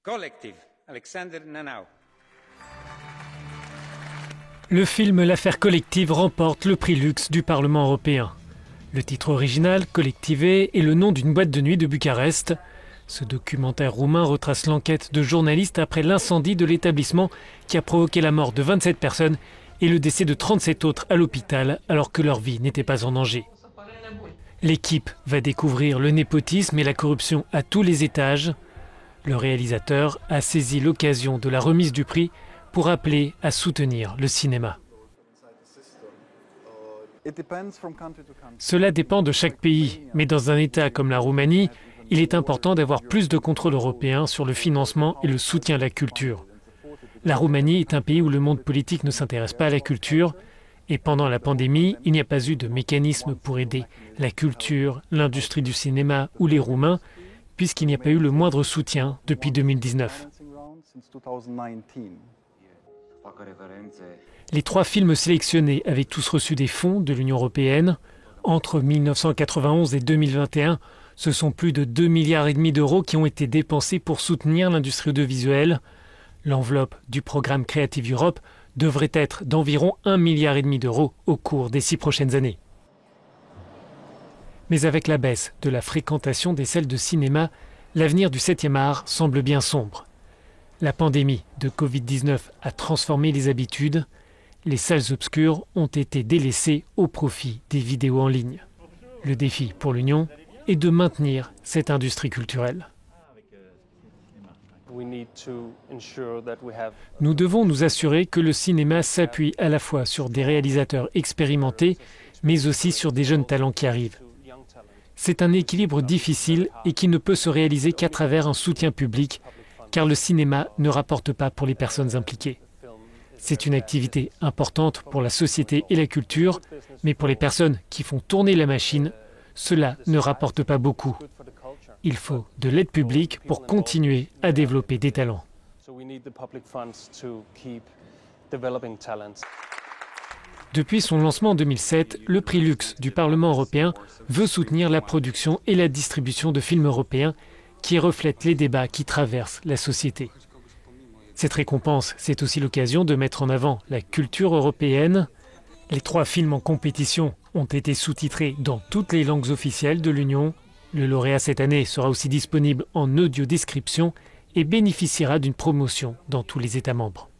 Collective, Alexander Nanau. Le film L'affaire collective remporte le prix Lux du Parlement européen. Le titre original, Collective, est le nom d'une boîte de nuit de Bucarest. Ce documentaire roumain retrace l'enquête de journalistes après l'incendie de l'établissement qui a provoqué la mort de 27 personnes et le décès de 37 autres à l'hôpital alors que leur vie n'était pas en danger. L'équipe va découvrir le népotisme et la corruption à tous les étages. Le réalisateur a saisi l'occasion de la remise du prix pour appeler à soutenir le cinéma. Cela dépend de chaque pays, mais dans un État comme la Roumanie, il est important d'avoir plus de contrôle européen sur le financement et le soutien à la culture. La Roumanie est un pays où le monde politique ne s'intéresse pas à la culture, et pendant la pandémie, il n'y a pas eu de mécanisme pour aider la culture, l'industrie du cinéma ou les Roumains, puisqu'il n'y a pas eu le moindre soutien depuis 2019. Les 3 films sélectionnés avaient tous reçu des fonds de l'Union européenne. Entre 1991 et 2021, ce sont plus de 2,5 milliards d'euros qui ont été dépensés pour soutenir l'industrie audiovisuelle. L'enveloppe du programme Creative Europe devrait être d'environ 1,5 milliard d'euros au cours des 6 prochaines années. Mais avec la baisse de la fréquentation des salles de cinéma, l'avenir du 7e art semble bien sombre. La pandémie de Covid-19 a transformé les habitudes. Les salles obscures ont été délaissées au profit des vidéos en ligne. Le défi pour l'Union est de maintenir cette industrie culturelle. Nous devons nous assurer que le cinéma s'appuie à la fois sur des réalisateurs expérimentés, mais aussi sur des jeunes talents qui arrivent. C'est un équilibre difficile et qui ne peut se réaliser qu'à travers un soutien public, car le cinéma ne rapporte pas pour les personnes impliquées. C'est une activité importante pour la société et la culture, mais pour les personnes qui font tourner la machine, cela ne rapporte pas beaucoup. Il faut de l'aide publique pour continuer à développer des talents. Depuis son lancement en 2007, le prix Lux du Parlement européen veut soutenir la production et la distribution de films européens qui reflètent les débats qui traversent la société. Cette récompense, c'est aussi l'occasion de mettre en avant la culture européenne. Les 3 films en compétition ont été sous-titrés dans toutes les langues officielles de l'Union. Le lauréat cette année sera aussi disponible en audio-description et bénéficiera d'une promotion dans tous les États membres.